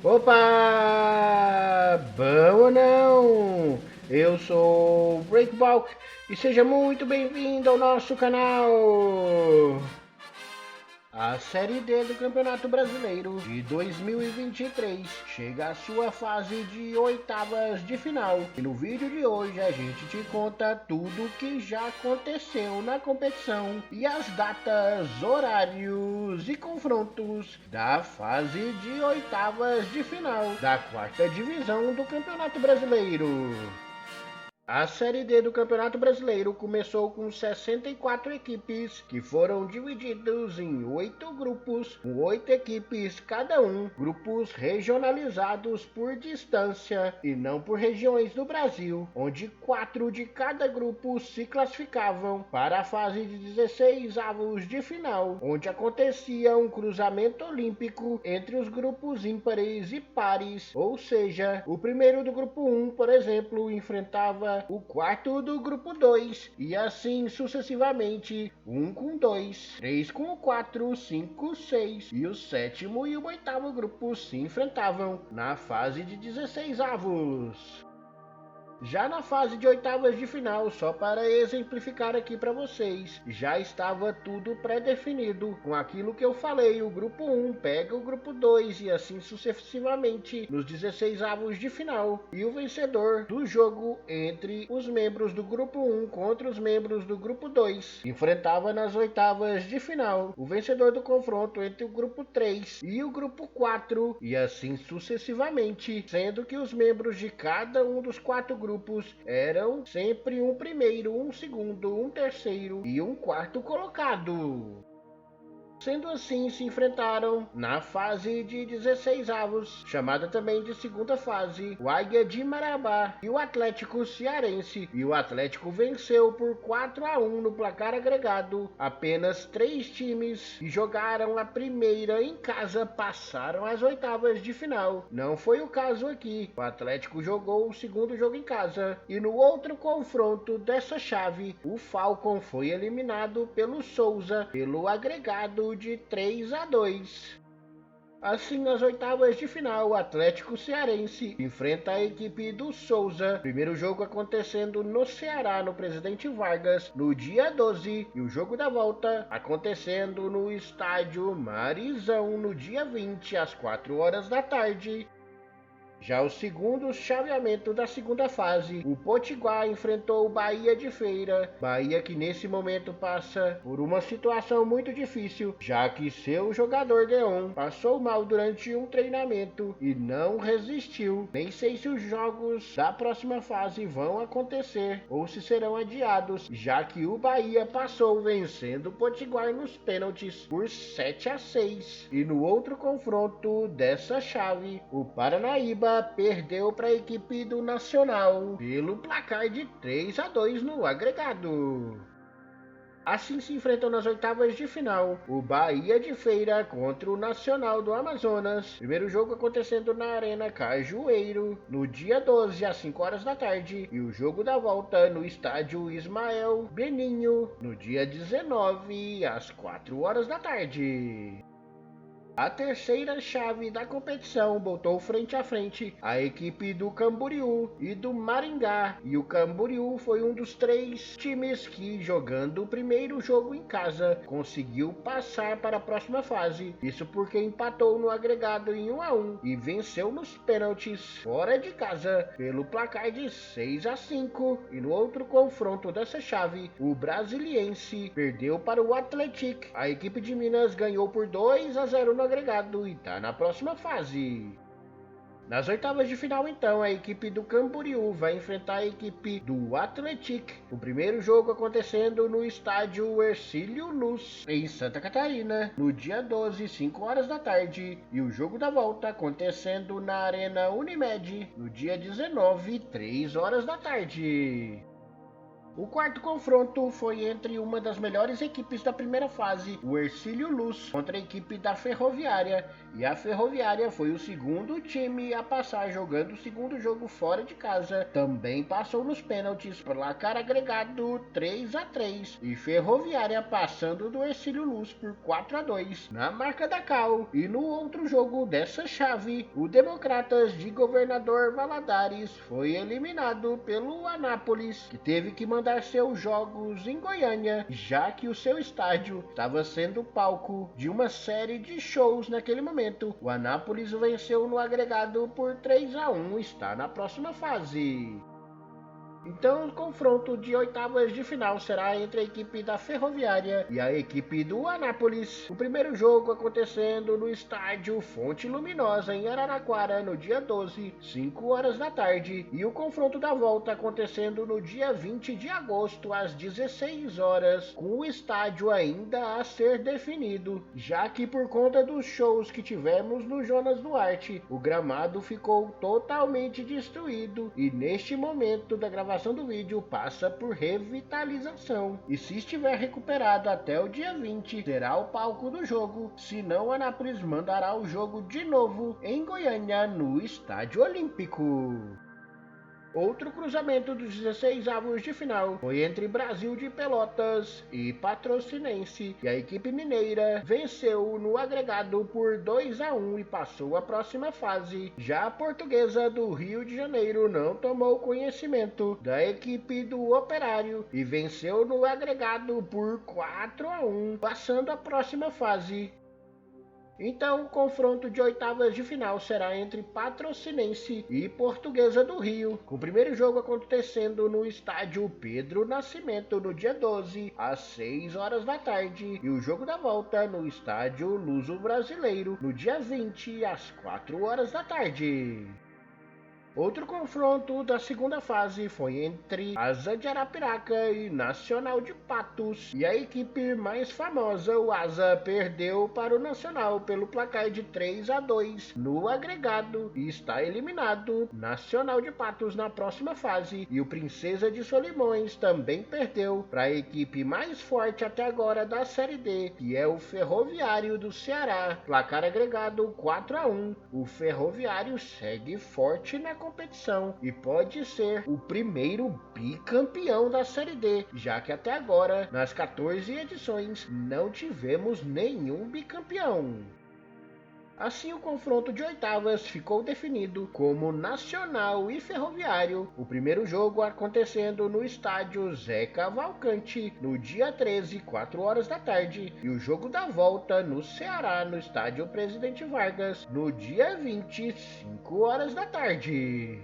Opa! Bom ou não? Eu sou o Breakbalk e seja muito bem-vindo ao nosso canal. A Série D do Campeonato Brasileiro de 2023 chega à sua fase de oitavas de final. E no vídeo de hoje a gente te conta tudo o que já aconteceu na competição e as datas, horários e confrontos da fase de oitavas de final da quarta divisão do Campeonato Brasileiro. A Série D do Campeonato Brasileiro começou com 64 equipes, que foram divididos em 8 grupos, com 8 equipes cada um, grupos regionalizados por distância e não por regiões do Brasil, onde 4 de cada grupo se classificavam para a fase de 16 avos de final, onde acontecia um cruzamento olímpico entre os grupos ímpares e pares, ou seja, o primeiro do grupo 1, por exemplo, enfrentava o quarto do grupo 2, e assim sucessivamente, 1 com 2, 3 com o 4, 5, 6, e o sétimo e o oitavo grupo se enfrentavam na fase de 16 avos. Já na fase de oitavas de final, só para exemplificar aqui para vocês, já estava tudo pré-definido. Com aquilo que eu falei, o grupo 1 pega o grupo 2 e assim sucessivamente nos 16 avos de final. E o vencedor do jogo entre os membros do grupo 1 contra os membros do grupo 2 enfrentava nas oitavas de final o vencedor do confronto entre o grupo 3 e o grupo 4 e assim sucessivamente, sendo que os membros de cada um dos 4 grupos eram sempre um primeiro, um segundo, um terceiro e um quarto colocado. Sendo assim, se enfrentaram na fase de 16 avos, chamada também de segunda fase, o Águia de Marabá e o Atlético Cearense. E o Atlético venceu por 4-1 no placar agregado. Apenas 3 times que jogaram a primeira em casa passaram às oitavas de final. Não foi o caso aqui. O Atlético jogou o segundo jogo em casa. E no outro confronto dessa chave, o Falcon foi eliminado pelo Souza pelo agregado de 3-2. Assim, nas oitavas de final, o Atlético Cearense enfrenta a equipe do Souza. Primeiro jogo acontecendo no Ceará, no Presidente Vargas, no dia 12. E o jogo da volta acontecendo no estádio Marizão, no dia 20, às 4 horas da tarde. Já o segundo chaveamento da segunda fase, o Potiguar enfrentou o Bahia de Feira. Bahia que nesse momento passa por uma situação muito difícil, já que seu jogador Deon passou mal durante um treinamento e não resistiu. Nem sei se os jogos da próxima fase vão acontecer ou se serão adiados, já que o Bahia passou vencendo o Potiguar nos pênaltis por 7-6. E no outro confronto dessa chave, o Paranaíba perdeu para a equipe do Nacional pelo placar de 3-2 no agregado. Assim se enfrentam nas oitavas de final o Bahia de Feira contra o Nacional do Amazonas. Primeiro jogo acontecendo na Arena Cajueiro no dia 12 às 5 horas da tarde e o jogo da volta no estádio Ismael Beninho no dia 19 às 4 horas da tarde. A terceira chave da competição botou frente a frente a equipe do Camboriú e do Maringá, e o Camboriú foi um dos 3 times que, jogando o primeiro jogo em casa, conseguiu passar para a próxima fase. Isso porque empatou no agregado em 1-1 e venceu nos pênaltis fora de casa pelo placar de 6-5. E no outro confronto dessa chave, o Brasiliense perdeu para o Atlético. A equipe de Minas ganhou por 2-0 no agregado e tá na próxima fase. Nas oitavas de final, então, a equipe do Camboriú vai enfrentar a equipe do Atlético. O primeiro jogo acontecendo no estádio Hercílio Luz, em Santa Catarina, no dia 12, 5 horas da tarde. E o jogo da volta acontecendo na Arena Unimed, no dia 19, 3 horas da tarde. O quarto confronto foi entre uma das melhores equipes da primeira fase, o Hercílio Luz, contra a equipe da Ferroviária, e a Ferroviária foi o segundo time a passar jogando o segundo jogo fora de casa. Também passou nos pênaltis, placar agregado 3-3, e Ferroviária passando do Hercílio Luz por 4-2 na marca da Cal. E no outro jogo dessa chave, o Democratas de Governador Valadares foi eliminado pelo Anápolis, que teve que mandar seus jogos em Goiânia, já que o seu estádio estava sendo palco de uma série de shows naquele momento. O Anápolis venceu no agregado por 3-1 e está na próxima fase. Então, o confronto de oitavas de final será entre a equipe da Ferroviária e a equipe do Anápolis. O primeiro jogo acontecendo no estádio Fonte Luminosa, em Araraquara, no dia 12, 5 horas da tarde. E o confronto da volta acontecendo no dia 20 de agosto, às 16 horas, com o estádio ainda a ser definido, já que por conta dos shows que tivemos no Jonas Duarte, o gramado ficou totalmente destruído e neste momento da gravação do vídeo passa por revitalização, e se estiver recuperado até o dia 20 será o palco do jogo, senão o Anápolis mandará o jogo de novo em Goiânia no Estádio Olímpico. Outro cruzamento dos 16avos de final foi entre Brasil de Pelotas e Patrocinense, e a equipe mineira venceu no agregado por 2-1 e passou à próxima fase. Já a Portuguesa do Rio de Janeiro não tomou conhecimento da equipe do Operário e venceu no agregado por 4-1, passando à próxima fase. Então, o confronto de oitavas de final será entre Patrocinense e Portuguesa do Rio, com o primeiro jogo acontecendo no estádio Pedro Nascimento no dia 12, às 6 horas da tarde, e o jogo da volta no estádio Luso Brasileiro no dia 20, às 4 horas da tarde. Outro confronto da segunda fase foi entre Asa de Arapiraca e Nacional de Patos, e a equipe mais famosa, o Asa, perdeu para o Nacional pelo placar de 3-2 no agregado e está eliminado. Nacional de Patos na próxima fase, e o Princesa de Solimões também perdeu para a equipe mais forte até agora da Série D, que é o Ferroviário do Ceará, placar agregado 4-1. O Ferroviário segue forte na competição e pode ser o primeiro bicampeão da Série D, já que até agora, nas 14 edições, não tivemos nenhum bicampeão. Assim, o confronto de oitavas ficou definido como Nacional e Ferroviário, o primeiro jogo acontecendo no estádio Zé Cavalcante, no dia 13, 4 horas da tarde, e o jogo da volta no Ceará, no estádio Presidente Vargas, no dia 20, 5 horas da tarde.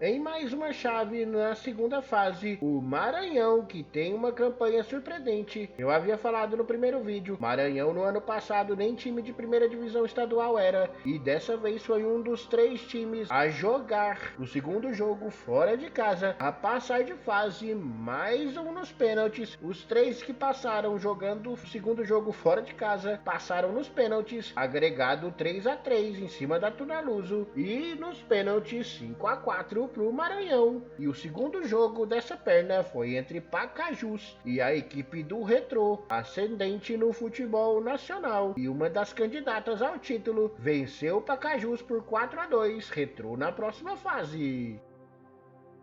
Em mais uma chave na segunda fase, o Maranhão, que tem uma campanha surpreendente. Eu havia falado no primeiro vídeo, Maranhão no ano passado nem time de primeira divisão estadual era, e dessa vez foi um dos 3 times a jogar o segundo jogo fora de casa, a passar de fase, mais um nos pênaltis. Os 3 que passaram jogando o segundo jogo fora de casa passaram nos pênaltis, agregado 3-3 em cima da Tunaluso, e nos pênaltis 5-4 pro Maranhão. E o segundo jogo dessa perna foi entre Pacajus e a equipe do Retrô, ascendente no futebol nacional e uma das candidatas ao título, venceu Pacajus por 4-2, Retrô na próxima fase.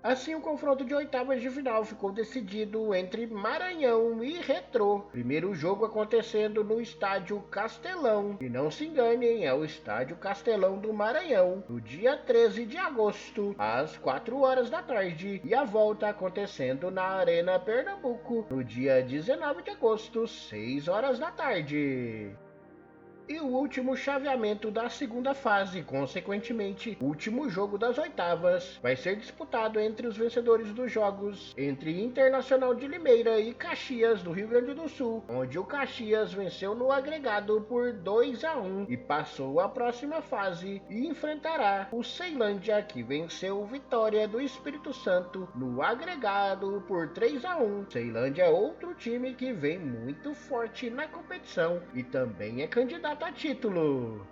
Assim, o confronto de oitavas de final ficou decidido entre Maranhão e Retrô. Primeiro jogo acontecendo no estádio Castelão. E não se enganem, é o estádio Castelão do Maranhão, no dia 13 de agosto, às 4 horas da tarde. E a volta acontecendo na Arena Pernambuco, no dia 19 de agosto, 6 horas da tarde. E o último chaveamento da segunda fase, consequentemente, o último jogo das oitavas, vai ser disputado entre os vencedores dos jogos entre Internacional de Limeira e Caxias do Rio Grande do Sul, onde o Caxias venceu no agregado por 2-1 e passou à próxima fase e enfrentará o Ceilândia, que venceu o Vitória do Espírito Santo no agregado por 3-1. Ceilândia é outro time que vem muito forte na competição e também é candidato a título.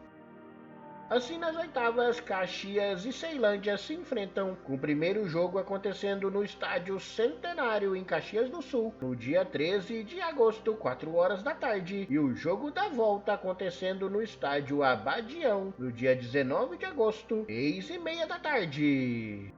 Assim, nas oitavas, Caxias e Ceilândia se enfrentam, com o primeiro jogo acontecendo no Estádio Centenário, em Caxias do Sul, no dia 13 de agosto, 4 horas da tarde, e o jogo da volta acontecendo no Estádio Abadião, no dia 19 de agosto, 6h30 da tarde.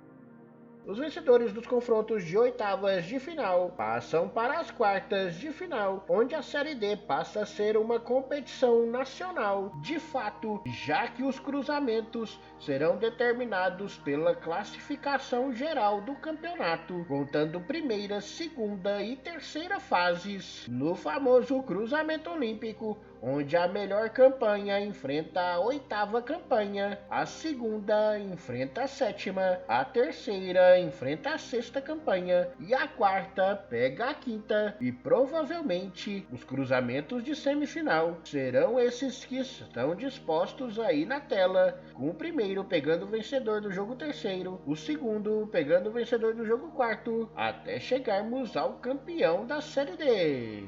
Os vencedores dos confrontos de oitavas de final passam para as quartas de final, onde a Série D passa a ser uma competição nacional de fato, já que os cruzamentos serão determinados pela classificação geral do campeonato, contando primeira, segunda e terceira fases no famoso cruzamento olímpico, onde a melhor campanha enfrenta a oitava campanha, a segunda enfrenta a sétima, a terceira enfrenta a sexta campanha e a quarta pega a quinta, e provavelmente os cruzamentos de semifinal serão esses que estão dispostos aí na tela, com o primeiro pegando o vencedor do jogo terceiro, o segundo pegando o vencedor do jogo quarto, até chegarmos ao campeão da Série D.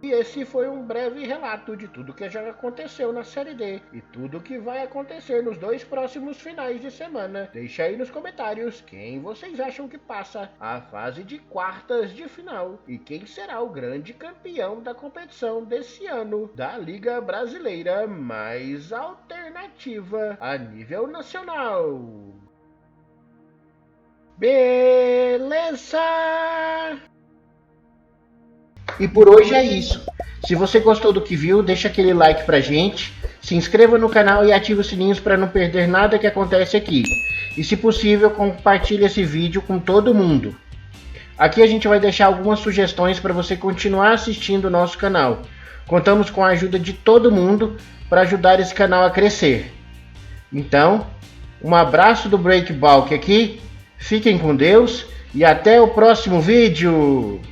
E esse foi um breve relato de tudo que já aconteceu na Série D e tudo que vai acontecer nos 2 próximos finais de semana. Deixa aí nos comentários quem vocês acham que passa a fase de quartas de final e quem será o grande campeão da competição desse ano da Liga Brasileira mais alternativa a nível nacional. Beleza! E por hoje é isso. Se você gostou do que viu, deixa aquele like pra gente, se inscreva no canal e ative os sininhos para não perder nada que acontece aqui. E se possível, compartilhe esse vídeo com todo mundo. Aqui a gente vai deixar algumas sugestões para você continuar assistindo o nosso canal. Contamos com a ajuda de todo mundo para ajudar esse canal a crescer. Então, um abraço do Breakbalk aqui, fiquem com Deus e até o próximo vídeo!